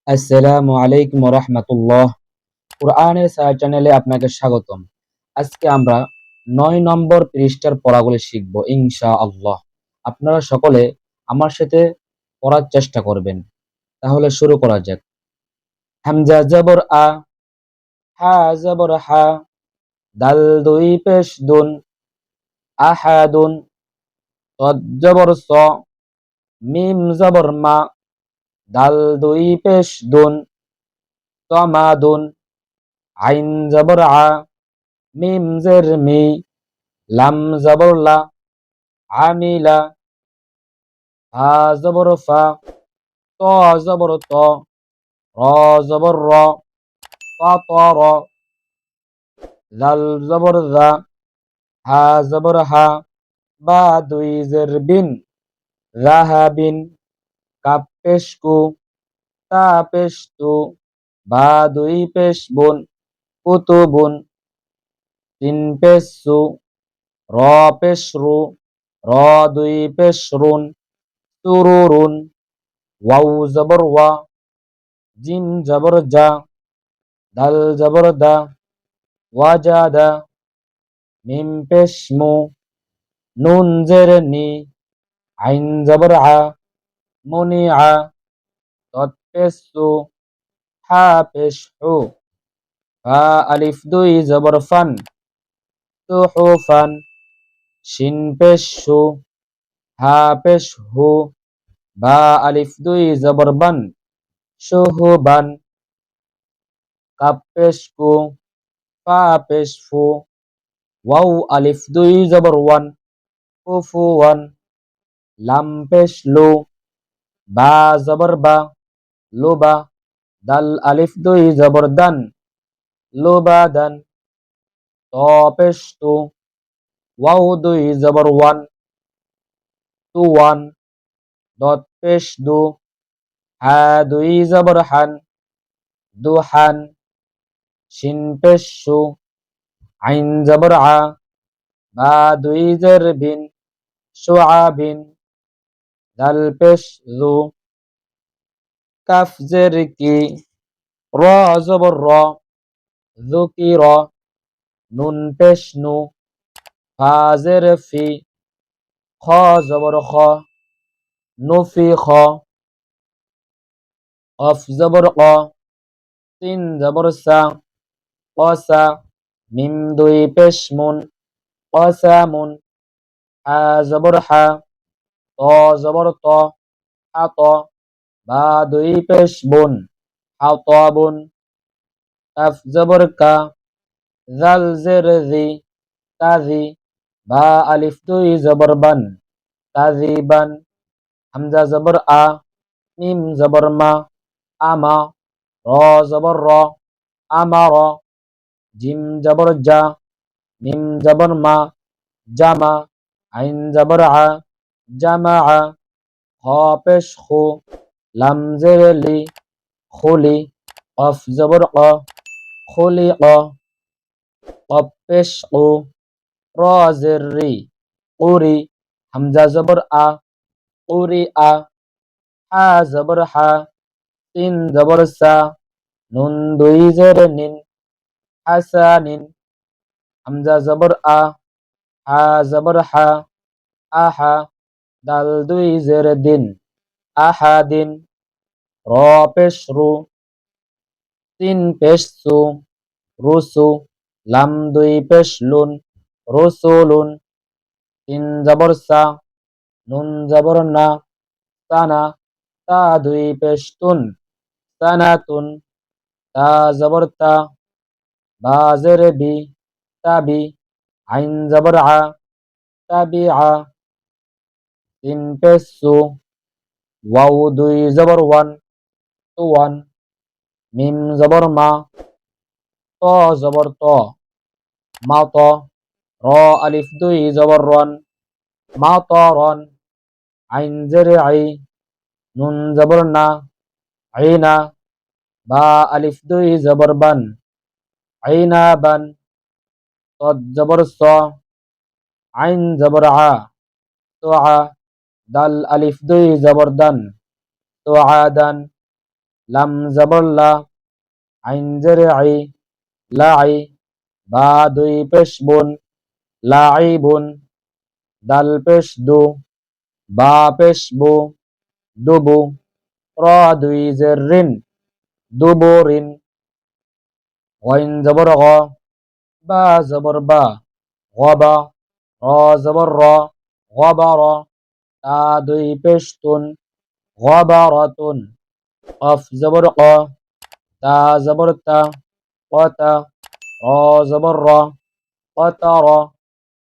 আসসালামু আলাইকুম রহমতুল্লাহ। কোরআনের সায়া চ্যানেলে আপনাকে স্বাগতম। আজকে আমরা 9 নম্বর পৃষ্ঠার পড়াগুলি শিখব ইনশাআল্লাহ। আপনারা সকলে আমার সাথে পড়ার চেষ্টা করবেন। তাহলে শুরু করা যাক। হামজা জবর আ, হা জবর হা, দাল দুই পেশ দুন, আহাদুন, তদ জবর স, মিম জবর মা, দাল দুই পেশ দুন, তমাদুন, আইন জবর আ, মিম জের মি, লাম জবর লা, আমিলা, হা জবর ফা, ত জবর ত, র জবর র, ফাতার, জাল জবর জা, হা জবর হা, বা দুই জের বিন, যাহাবিন, কাপ পেশ কু, তা পেশ তু, বা দুই পেশ বুন, কুতুবুন, তিন পেশ সু, র পেশ রু, র দুই পেশ রুন, সুরুরুন, ওয়াও জবর ওয়া, জিম জবর জা, দাল জবর দা, ওয়াজাদা, মিম পেশ মু, নুন জের নি, আইন জবর আ, মুনিআ, তৎ পেশ সু, হা পেশ হু, ফা আলিফ দুই জবর ফান, সুহুফান, শিন পেশ সু, হা পেশ হু, বা আলিফ দুই জবর বান, শুহুবান, কাপ পেশ কু, ফা পেশ ফু, ওয়াও আলিফ দুই জবর ওয়ান, কুফুওয়ান, লাম পেশ লু, বা জবর বা, লুবা, দাল আলিফ দুই জবর দান, লুবাদান, ত পেশ তু, ওয়াও দুই জবর ওয়ান, তুওয়ান, দত পেশ দু, হা দুই জবর হান, দুহান, শিন পেশ সু, আইন জবর আ, বা দুই জের বিন, শুআবিন, দাল পেশ জু, কাফ জের কি, র জবর র, যুকির, নুন পেশ নু, ফা জের ফি, খ জবর খ, নুফিখ, কফ জবর ক, সিন জবর সা, কসা, মিম দুই পেশ মুন, কসামুন, হা জবর হা, ত জবর ত, হাত, বা দুই পেশ বুন, হাতাবুন, কাফ জবর কা, জাল জের জি, কাজি, বা আলিফ দুই জবর বান, কাজিবান, হামজা জবর আ, মিম জবর মা, আমা, র জবর র, আমার, জিম জবর জা, মিম জবর মা, জামা, আইন জবর আ, জামা, খ পেশ খু, লাম জের লি, খুলি, কফ জবর ক, খুলি ক, কফ পেশ কু, র জের রি, উরি, হামজা জবর আ, উরি আ, হা জবর হা, সিন জবর সা, নুন দুই জের নিন, হাসানিন, হামজা জবর আ, হা জবর হা, আহা, দাল দুই জের দিন, আহাদিন, র পেশ রু, তিন পেশ সু, রুসু, লাম দুই পেশ লুন, রুসুলুন, তিন জবর সা, নুন জবর না, সানা, তা দুই পেশ তুন, সানাতুন, তা জবর তা, বা জের বি, তাবি, আইন জবর আ, তাবিআ, তিন পেশ সু, ওয়াও দুই জবর ওয়ান, তুওয়ান, মিম জবর মা, ত জবর ত, মাত, র আলিফ দুই জবর রন, মাতরন, আইন জের আই, নুন জবর না, আইনা, বা আলিফ দুই জবর বান, আইনাবান, তদ জবর স, আইন জবর আ, তোআ, দাল আলিফ দুই জবর দান, তোআদান, লাম জবর লা, আইন জের আই, লাই, বা দুই পেশ বুন, লাইবুন, দাল পেশ দু, বা পেশ বু, দুবু, র দুই জের রিন, দুবুরিন, গইন জবর গ, বা জবর বা, গবা, র জবর র, গবার, তা দুই পেশ তুন, গবারাতুন, কফ জবর ক, তা জবর তা, কতা, র জবর র, কতার,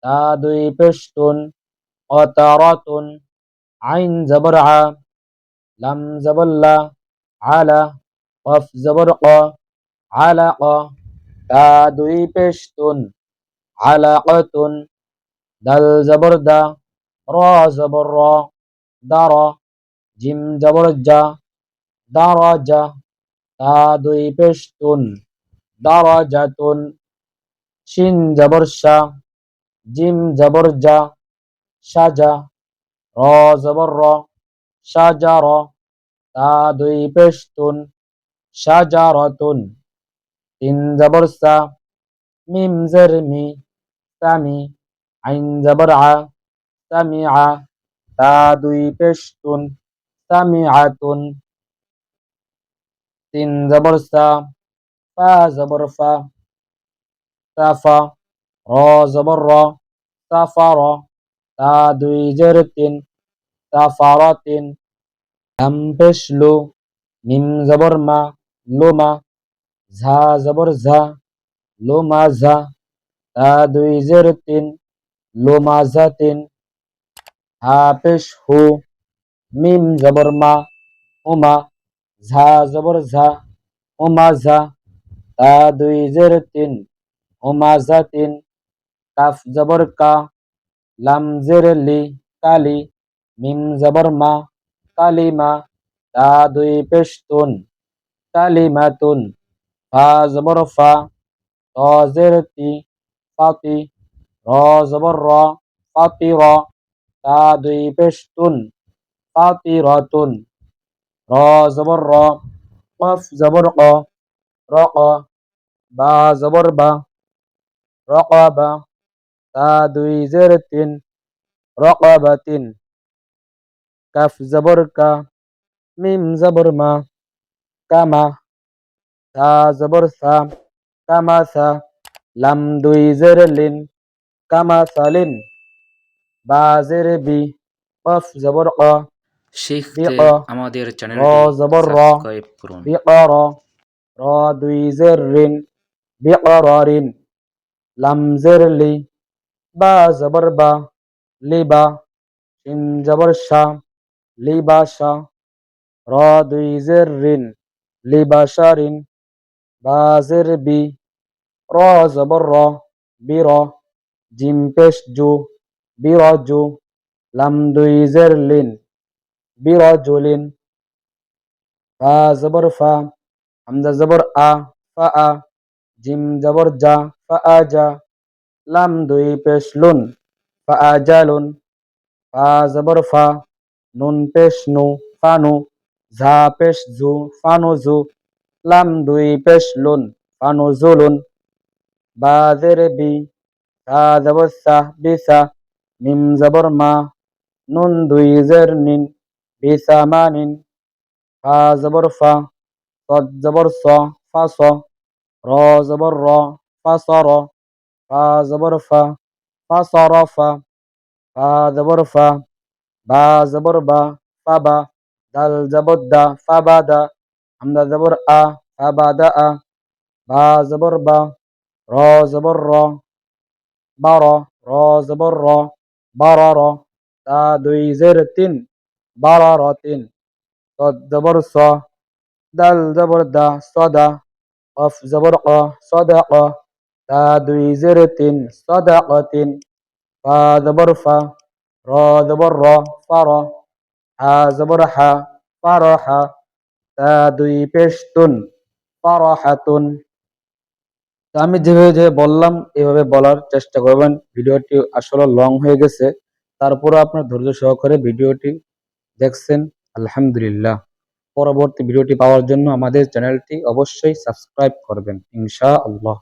তা দুই পেশ তুন, কতারাতুন, আইন জবর আ, লাম জবর লা, আলা, কফ জবর ক, আলাক, তা দুই পেশ তুন, আলাকাতুন, দাল জবর দা, র জবর র, দার, জিম জবর জা, দারাজা, তা দুই পেশ তুন, দারাজাতুন, শিন জবর শা, জিম জবর জা, সাজা, র জবর র, সাজার, তা দুই পেশ তুন, সাজারাতুন, তিন জবর সা, মিম জের মি, সামি, আইন জবর আ, সামিআ, তা দুই পেশ তুন, সামিআতুন, তিন জবর সা, ফা জবর ফা, সাফা, র জবর র, সাফার, তা দুই জের তিন, সাফারাতিন, লাম পেশ লু, মিম জবর মা, লুমা, ঝা জবর ঝা, লুমা ঝা, তা দুই জের তিন, লুমাজাতিন, হা পেশ হু, মিম জবর মা, উমা, ঝা জবর ঝা, উমা ঝা, তা দুই জের তিন, উমাজাতিন, কাফ জবর কা, লাম জের লি, কালি, মিম জবর মা, কালিমা, তা দুই পেশ তুন, কালিমাতুন, ফা জবর ফা, ত জের তি, ফাতি, র জবর র, ফাতির, তা দুই পেশ তুন, ফাতিরাতুন, র জবর র, কফ জবর ক, রক, বা জবর বা, রকাবা, তা দুই জের তিন, রকাবাতিন, কাফ জবর কা, মিম জবর মা, কামা, তা জবর সা, কামাসা, লাম দুই জের লিন, কামাসালিন, বা জের বি, কফ জবর ক, শিখতে বিক, আমাদের র চ্যানেলটি জবর র, সাবস্ক্রাইব করুন। বিকর, র দুই জের রিন, বিকরারিন, লাম জের লি, বা জবর বা, লিবা, শিন জবর শা, লিবাসা, র দুই জের রিন, লিবাসারিন, বা জের বি, র জবর র, বির, জিম পেশ জু, বিরজু, লাম দুই জের লিন, বিরজুলিন, ফা জবর ফা, হামজা জবর আ, ফা আ, জিম জবর জা, ফা আ জা, লাম দুই পেশ লুন, ফা আ জালুন, ফা জবর ফা, নুন পেশ নু, ফানু, ঝা পেশ জু, ফানু জু, লাম দুই পেশ লুন, ফানু জুলুন, বা জের বি, সা জবর সা, বিসা, মিম জবর মা, নুন দুই জের নিন, বিসামানিন, ফা জবর ফা, صاد জবর স, ফাস, র জবর র, ফাসর, ফা জবর ফা, ফাসরফা, ফা জবর ফা, বা জবর বা, ফাবা, দাল জবর দা, ফাবাদা, হামজা জবর আ, ফাবাদা আ, বা জবর বা, র জবর র, বার, র জবর র, বারার, তা দুই জের তিন, বারারাতিন, صاد জবর স, দাল জবর দা, সদা, কফ জবর ক, সদাক, তা দুই জের তিন, সদাকাতিন, ফা জবর ফা, র জবর র, ফার, হা জবর হা, ফারহা, তা দুই পেশ তুন, ফারহাতুন। তো আমি যেভাবে যেভাবে বললাম এভাবে বলার চেষ্টা করবেন। ভিডিওটি আসলে লং হয়ে গেছে, তারপরে আপনার ধৈর্য সহকারে ভিডিওটি দেখছেন, আলহামদুলিল্লাহ। পরবর্তী ভিডিওটি পাওয়ার জন্য আমাদের চ্যানেলটি অবশ্যই সাবস্ক্রাইব করবেন ইনশাআল্লাহ।